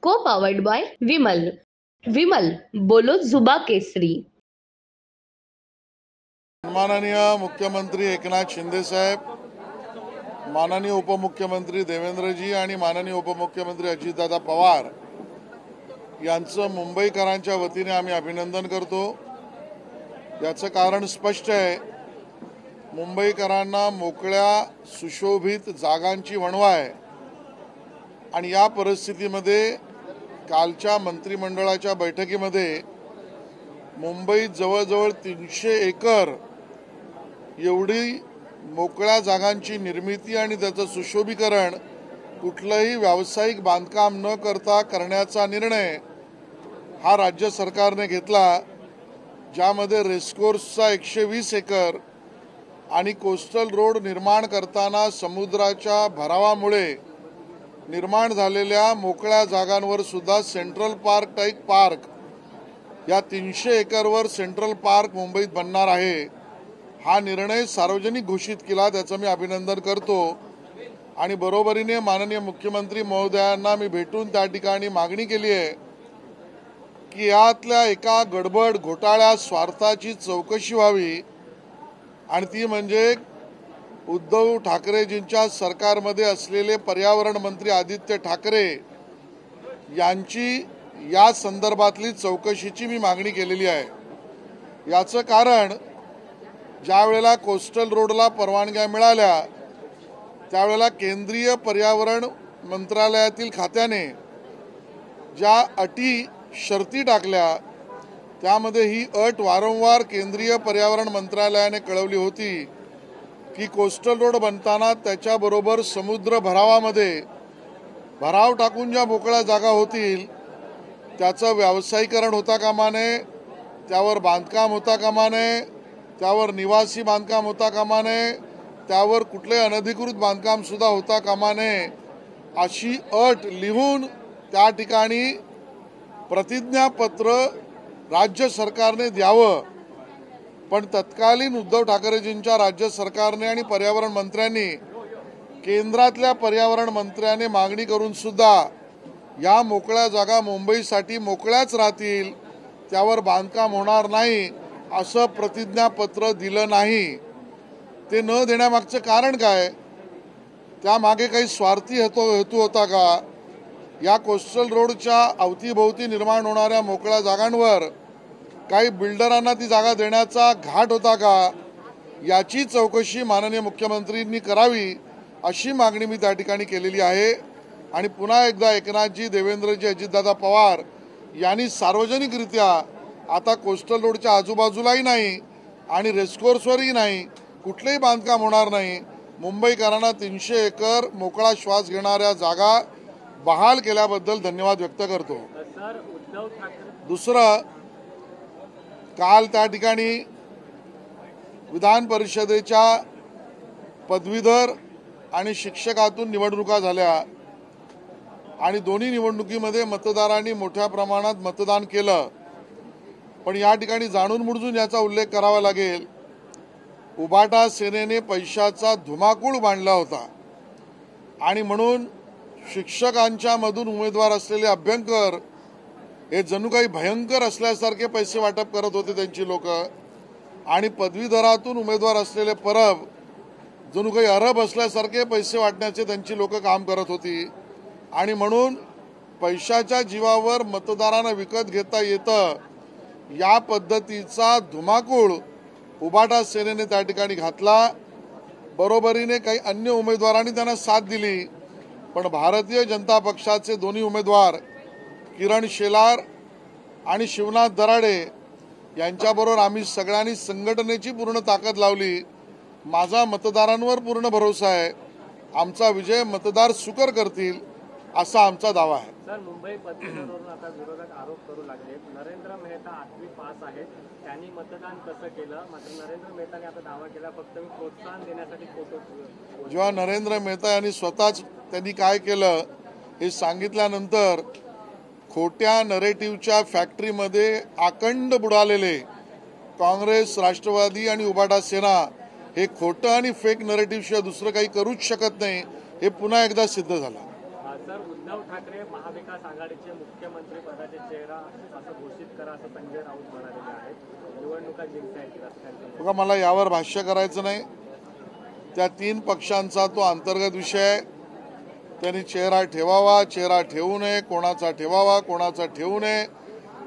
को powered by Vimal. Vimal बोलो जुबा केसरी। माननीय मुख्यमंत्री एकनाथ शिंदे साहेब, माननीय उपमुख्यमंत्री देवेंद्रजी आणि माननीय उपमुख्यमंत्री अजितदादा पवार यांचं मुंबईकरांच्या वतीने आम्ही अभिनंदन करतो। याचं कारण स्पष्ट आहे। मुंबईकरांना मोकळ्या सुशोभित जागांची वणवा आहे आणि या परिस्थितीमध्ये कालच्या मंत्रिमंडळाच्या बैठकीमध्ये मुंबईत जवळजवळ 300 एकर एवढी मोकळ्या जागांची निर्मिती आणि त्याचं सुशोभीकरण कुठलंही व्यावसायिक बांधकाम न करता करण्याचा निर्णय हा राज्य सरकारने घेतला, ज्यामध्ये रेसकोर्सचा 120 एकर आणि कोस्टल रोड निर्माण करताना समुद्राच्या भरावामुळे निर्माण झालेल्या मोकळ्या जागांवर सुद्धा सेंट्रल पार्क टाईप पार्क या 300 एकरवर सेंट्रल पार्क मुंबईत बनणार आहे। हा निर्णय सार्वजनिक घोषित केला, त्याचं मी अभिनंदन करतो। आणि बरोबरीने माननीय मुख्यमंत्री महोदयांना मी भेटून त्या ठिकाणी मागणी केली आहे की यातल्या एका गडबड घोटाळ्या स्वार्थाची चौकशी व्हावी, आणि ती म्हणजे उद्धव ठाकरेजींच्या सरकारमध्ये असलेले पर्यावरण मंत्री आदित्य ठाकरे यांची या संदर्भातली चौकशीची मी मागणी केलेली आहे। याचं कारण ज्या वेळेला कोस्टल रोडला परवानग्या मिळाल्या त्यावेळेला केंद्रीय पर्यावरण मंत्रालयातील खात्याने ज्या अटी शर्ती टाकल्या त्यामध्ये ही अट वारंवार केंद्रीय पर्यावरण मंत्रालयाने कळवली होती की कोस्टल रोड बनताना त्याच्याबरोबर समुद्र भरावामध्ये भराव टाकून ज्या मोकळ्या जागा होतील त्याचं व्यावसायिकरण होता कामा नये, त्यावर बांधकाम होता कामा नये, त्यावर निवासी बांधकाम होता कामा नये, त्यावर कुठले अनधिकृत बांधकाम सुद्धा होता कामा नये, अशी अट लिहून त्या ठिकाणी प्रतिज्ञापत्र राज्य सरकारने द्यावं। पण तत्कालीन उद्धव ठाकरेजींच्या राज्य सरकारने आणि पर्यावरण मंत्र्यांनी केंद्रातल्या पर्यावरण मंत्र्याने मागणी करून सुद्धा या मोकळ्या जागा मुंबईसाठी मोकळ्याच राहतील, त्यावर बांधकाम होणार नाही असं प्रतिज्ञापत्र दिलं नाही। ते न देण्यामागचं कारण काय? त्यामागे काही स्वार्थी हेतू होता का? या कोस्टल रोडच्या अवतीभोवती निर्माण होणाऱ्या मोकळ्या जागांवर काही बिल्डरांना ती जागा देण्याचा घाट होता का? याची चौकशी माननीय मुख्यमंत्र्यांनी करावी अशी मागणी मी त्या ठिकाणी केलेली आहे। आणि पुन्हा एकदा एकनाथजी, देवेंद्रजी, अजितदादा पवार यांनी सार्वजनिकरित्या आता कोस्टल रोडच्या आजूबाजूलाही नाही आणि रेसकोर्सवरही नाही कुठलेही बांधकाम होणार नाही, मुंबईकरांना 300 एकर मोकळा श्वास घेणाऱ्या जागा बहाल केल्याबद्दल धन्यवाद व्यक्त करतो। दुसरं, काल त्या ठिकाणी विधान परिषदेच्या पदवीधर आणि शिक्षकातून निवडणुका झाल्या आणि दोन्ही निवडणुकीमध्ये मतदारांनी मोठ्या प्रमाणात मतदान केलं। पण या ठिकाणी जाणून बुजून याचा उल्लेख करावा लागेल, उबाटा सेनेने पैशाचा धुमाकूळ बांधला होता आणि म्हणून शिक्षकांच्या मधून उमेदवार असलेले अभ्यंकर हे जणू काही भयंकर असल्यासारखे पैसे वाटप करत होते त्यांची लोक, आणि पदवीधरातून उमेदवार असलेले परब जणू काही अरब असल्यासारखे पैसे वाटण्याचे त्यांची लोक काम करत होती। आणि म्हणून पैशाच्या जीवावर मतदारांना विकत घेता येतं या पद्धतीचा धुमाकूळ उबाटा सेनेने त्या ठिकाणी घातला। बरोबरीने काही अन्य उमेदवारांनी त्यांना साथ दिली, पण भारतीय जनता पक्षाचे दोन्ही उमेदवार किरण शेलार आणि शिवनाथ दराडे यांच्याबरोबर आम्ही सगळ्यांनी संघटनेची पूर्ण ताकद लावली। माझा मतदारांवर पूर्ण भरोसा आहे, आमचा विजय मतदार सुकर करतील असा आमचा दावा आहे। सर, मुंबई पदवीधरांवरून आता विरोधक आरोप करू लागले, नरेंद्र मेहता 8वी पास आहेत, त्यांनी मतदान कसं केलं? मात्र नरेंद्र मेहताने आता दावा केला फक्त मी प्रोत्साहन देण्यासाठी फोटो। जेव्हा नरेंद्र मेहता यांनी स्वतःच त्यांनी काय केलं हे सांगितल्यानंतर खोट्या नरेटिव्हच्या फॅक्टरीमध्ये आखंड बुडालेले काँग्रेस, राष्ट्रवादी आणि उबाटा सेना हे खोटं आणि फेक नरेटिव्ह शिवाय दुसरं काही करूच शकत नाही हे पुन्हा एकदा सिद्ध झालं। सर, उद्धव ठाकरे महाविकास आघाडीचे मुख्यमंत्री पदाचे चेहरा असं घोषित करा असं संजय राऊत म्हणालेले आहेत. निवडणुका जिंकता येतील असं त्यांचं. बघा, मला यावर भाष्य करायचं नाही. त्या 3 पक्षांचा तो अंतर्गत विषय आहे. त्यांनी चेहरा ठेवावा, चेहरा ठेवू नये, कोणाचा ठेवावा, कोणाचा ठेवू नये,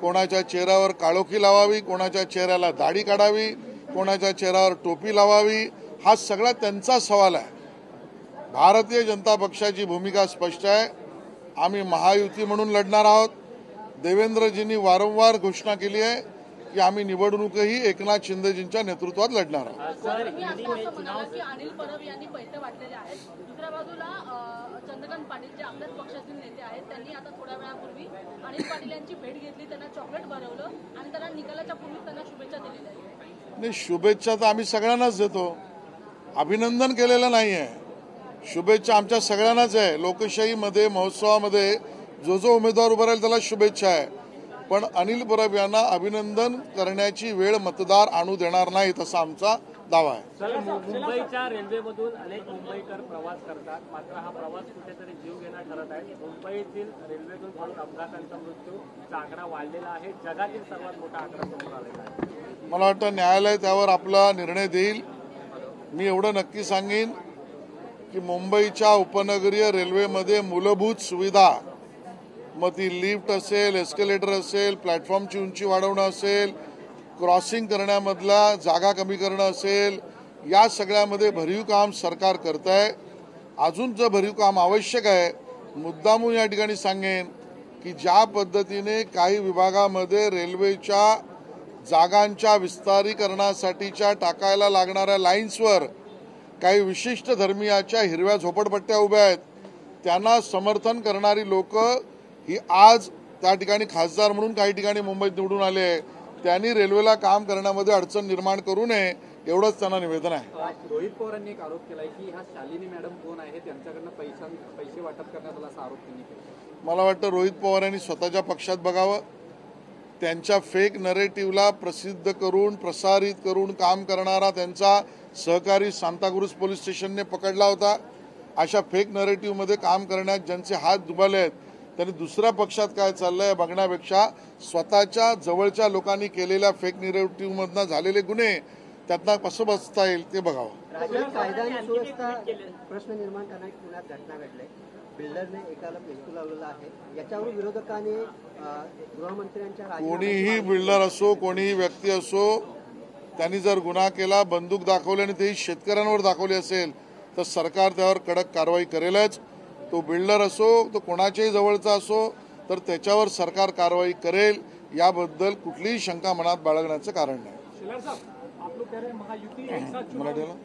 कोणाच्या चेहऱ्यावर काळोखी लावावी, कोणाच्या चेहऱ्याला दाढी काढावी, कोणाच्या चेहऱ्यावर टोपी लावावी, हा सगळा त्यांचा सवाल आहे. भारतीय जनता पक्षाची भूमिका स्पष्ट आहे. आम्ही महायुती म्हणून लढणार आहोत. देवेंद्रजींनी वारंवार घोषणा केली आहे की आम्ही निवडणूकही एकनाथ शिंदेजींच्या नेतृत्वात लढणार आहोत. अनिल परब यांनी पैसे वाटलेले आहेत. दुसऱ्या बाजूला चंद्रकांत पाटील जे आपल्याच पक्षातील नेते आहेत त्यांनी आता थोड्या वेळापूर्वी अनिल पाटील यांची भेट घेतली, त्यांना चॉकलेट भरवलं आणि त्यांना निकालाच्या पूर्वी त्यांना शुभेच्छा दिलेल्या आहेत. नाही, शुभेच्छा तर आम्ही सगळ्यांनाच देतो. अभिनंदन केलेलं नाहीये. शुभेच्छा आमच्या सगळ्यांनाच आहे. लोकशाहीमध्ये, महोत्सवामध्ये जो उमेदवार उभा राहील त्याला शुभेच्छा आहे. पण अनिल परब यांना अभिनंदन करण्याची वेळ मतदार आणू देणार नाहीत असा आमचा दावा आहे. मुंबईच्या रेल्वेमधून अनेक मुंबईकर प्रवास करतात, मात्र हा प्रवास कुठेतरी जीव घेणा ठरत आहे. मुंबईतील रेल्वेतून होऊन अपघातांचा मृत्यूचा आकडा वाढलेला आहे. जगातील सर्वात मोठा आकडा समोर आलेला आहे. मला वाटतं न्यायालय त्यावर आपला निर्णय देईल. मी एवढं नक्की सांगेन की मुंबईच्या उपनगरीय रेल्वेमध्ये मूलभूत सुविधा, मग ती लिफ्ट असेल, एस्केलेटर असेल, प्लॅटफॉर्मची उंची वाढवणं असेल, क्रॉसिंग करण्यामधला जागा कमी करणं असेल, या सगळ्यामध्ये भरीव काम सरकार करत आहे. अजून जे भरीव काम आवश्यक आहे, मुद्दामून या ठिकाणी सांगेन की ज्या पद्धतीने काही विभागामध्ये रेल्वेच्या जागांच्या विस्तारीकरणासाठीच्या टाकायला लागणाऱ्या लाईन्सवर काही विशिष्ट धर्मीयाच्या हिरव्या झोपडपट्ट्या उभ्या आहेत, त्यांना समर्थन करणारी लोक ही आज त्या ठिकाणी खासदार म्हणून काही ठिकाणी मुंबईत निवडून आले आहे. त्यांनी रेल्वेला काम करण्यामध्ये अडचण निर्माण करू नये एवढंच त्यांना निवेदन आहे. रोहित पवारांनी एक आरोप केलाय की ह्या शालिनी मॅडम कोण आहे, त्यांच्याकडनं पैसे वाटप करण्यात आला असा आरोप त्यांनी केला. मला वाटतं रोहित पवार यांनी स्वतःच्या पक्षात बघावं. त्यांच्या फेक नरेटिव्हला प्रसिद्ध करून, प्रसारित करून काम करणारा त्यांचा सहकारी सांताक्रूज पोलीस स्टेशनने पकडला होता. अशा फेक नरेटिव्हमध्ये काम करण्यात ज्यांचे हात दुभावले आहेत त्यांनी दुसऱ्या पक्षात काय चाललंय बघण्यापेक्षा स्वतःच्या जवळच्या लोकांनी केलेल्या फेक नरेटिव्हमधनं झालेले गुन्हे त्यातनं कसं बसता येईल ते बघावं. राज्यात कायदा आणि सुव्यवस्था प्रश्न निर्माण करणारी पुण्यात घटना घडली. बिल्डरने एकाला पेस्तूल लावलेला आहे. याच्यावर विरोधकांनी गृहमंत्र्यांच्या कोणीही बिल्डर असो, कोणीही व्यक्ती असो, त्यांनी जर गुन्हा केला, बंदूक दाखवली आणि तेही शेतकऱ्यांवर दाखवली असेल तर सरकार त्यावर कडक कारवाई करेलच. तो बिल्डर असो, तो कोणाच्याही जवळचा असो, तर त्याच्यावर सरकार कारवाई करेल, याबद्दल कुठलीही शंका मनात बाळगण्याचं कारण नाही. आप लोग कह रहे हैं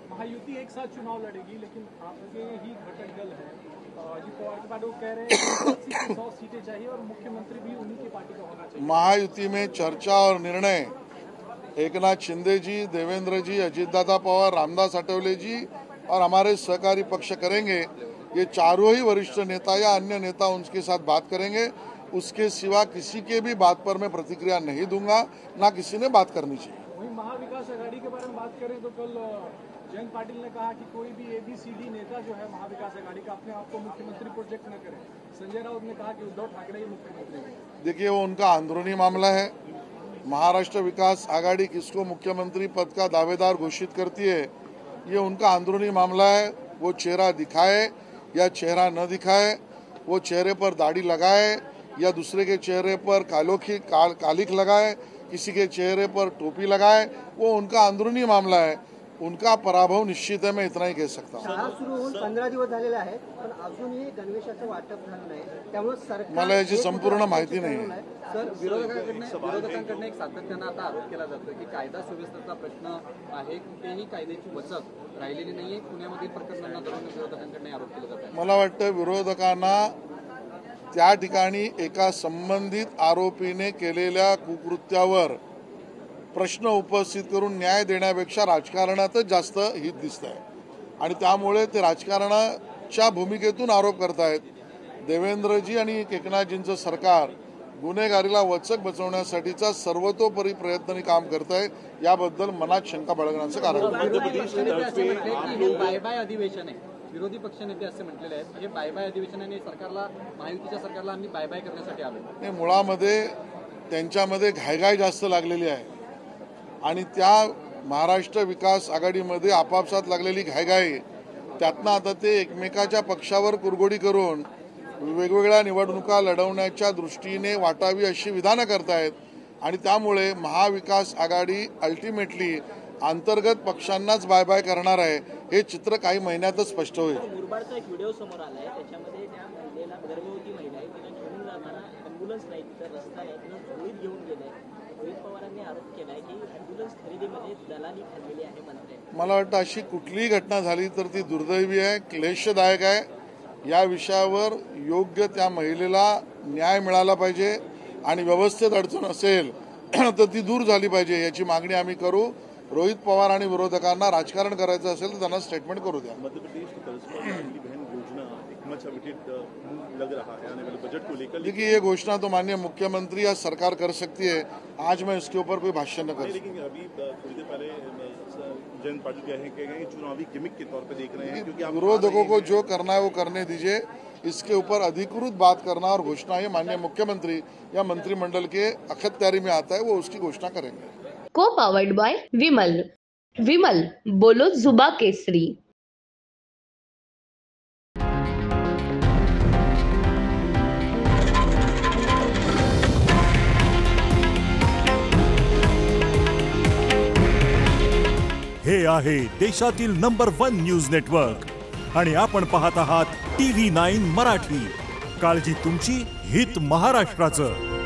महायुति एक साथ चुनाव लड़ेगी, लेकिन आपके ही घटक दल है अजित पवार के बाद, वो कह रहे हैं 100 सीटें चाहिए और मुख्यमंत्री भी उन्हीं की पार्टी का होना चाहिए. महायुति में चर्चा और निर्णय एकनाथ शिंदे जी, देवेंद्र जी, अजितदादा पवार, रामदास अठवले जी और हमारे सहकारी पक्ष करेंगे. ये चारों ही वरिष्ठ नेता या अन्य नेता उनके साथ बात करेंगे. उसके सिवा किसी के भी बात पर मैं प्रतिक्रिया नहीं दूंगा, ना किसी ने बात करनी चाहिए. वहीं महाविकास आघाड़ी के बारे में बात करें तो कल जयंत पाटिल ने कहा कि कोई भी ABCD नेता जो है महाविकास आघाड़ी का अपने आप को मुख्यमंत्री प्रोजेक्ट न करे. संजय राउत ने कहा कि उद्धव ठाकरे ही मुख्यमंत्री हैं. देखिए, वो उनका अंदरूनी मामला है. महाराष्ट्र विकास आघाड़ी किसको मुख्यमंत्री पद का दावेदार घोषित करती है, ये उनका अंदरूनी मामला है. वो चेहरा दिखाए या चेहरा न दिखाए, वो चेहरे पर दाढ़ी लगाए या दूसरे के चेहरे पर कालिख लगाए, किसी के चेहरे पर टोपी लगाए, वो उनका अंदरूनी मामला है. उनका पराभव निश्चित है, मैं इतना ही कह सकता हूँ. शाळा सुरू होऊन 15 दिवस झालेले आहेत, पण अजूनही गणवेशाचं वाटप झालं नाही. त्यामुळे सरकार मला याची संपूर्ण माहिती नाही. सर, विरोधकांकडनं एक सातत्यानं आता आरोप केला जातो की कायदा सुव्यवस्थेचा प्रश्न आहे, कुठेही कायद्याची वचक राहिलेली नाहीये. पुण्यामधील प्रकरणांना धरून विरोधकांकडनं आरोप केला जातो. मला वाटतं विरोधकांना त्या ठिकाणी एका संबंधित आरोपीने केलेल्या कुकृत्यावर प्रश्न उपस्थित करून न्याय देण्यापेक्षा राजकारणातच जास्त हित दिसत आहे आणि त्यामुळे ते राजकारणाच्या भूमिकेतून आरोप करतायत. देवेंद्रजी आणि एकनाथजींचं सरकार गुन्हेगारीला वचक बचवण्यासाठीचा सर्वतोपरी प्रयत्नांनी काम करत आहे. याबद्दल मनात शंका बाळगण्याचं कारण बाय बाय अधिवेशन आहे. विरोधी पक्षनेते असे म्हटलेले आहेत हे बाय बाय अधिवेशनाने सरकारला, महायुतीच्या सरकारला आम्ही बाय बाय करण्यासाठी आलो. नाही, मुळामध्ये त्यांच्यामध्ये घाईघाई जास्त लागलेली आहे आणि त्या महाराष्ट्र विकास आघाडीमध्ये आपापसात लागलेली घाईघाई, त्यातनं आता ते एकमेकाच्या पक्षावर कुरघोडी करून वेगवेगळ्या निवडणुका लढवण्याच्या दृष्टीने वाटावी अशी विधानं करतायत आणि त्यामुळे महाविकास आघाडी अल्टिमेटली अंतर्गत पक्षांनाच बाय बाय करणार आहे हे चित्र काही महिन्यातच स्पष्ट होईल. मुरबाडचा एक व्हिडिओ समोर आलाय, त्याच्यामध्ये त्या महिलेला, गर्भवती महिला आहे, तिला घेऊन जाताना अँब्युलन्स नाही, तिथं रस्ता आहे, तिला झोळीत घेऊन गेलाय. रोहित पवारांनी आरोप केलाय की अँब्युलन्स खरेदीमध्ये दलाली खाल्लेली आहे म्हणते. मला वाटतं अशी कुठलीही घटना झाली तर ती दुर्दैवी आहे, क्लेशदायक आहे. या विषयावर योग्य त्या महिलेला न्याय मिळाला पाहिजे आणि व्यवस्थेत अडचण असेल तर ती दूर झाली पाहिजे याची मागणी आम्ही करू. रोहित पवार आणि विरोधकांना राजकारण करायचं असेल तर त्यांना स्टेटमेंट करू द्या. मध्य प्रदेश की तर्ज पर लाडली बहन योजना एक मचाविटित लग रहा है आने वाले बजट को लेकर. देखिए, ये घोषणा तो माननीय मुख्यमंत्री या सरकार कर सकती है. आज मैं इसके ऊपर कोई भाष्य न कर. लेकिन अभी थोड़ी देर पहले जयंत पाटिल कह गए चुनावी गिमिक के तौर पे देख रहे हैं, क्योंकि विरोधकों को जो करना है वो करने दीजिए. इसके ऊपर अधिकृत बात करना और घोषणा ये माननीय मुख्यमंत्री या मंत्रिमंडल के अखत्यारी में आता है, वो उसकी घोषणा करेंगे. को पावर्ड बाय विमल. विमल बोलो जुबा केसरी. हे आहे देशातील नंबर 1 न्यूज नेटवर्क आणि आपण पाहत आहात TV9 मराठी. काळजी तुमची, हित महाराष्ट्राचं.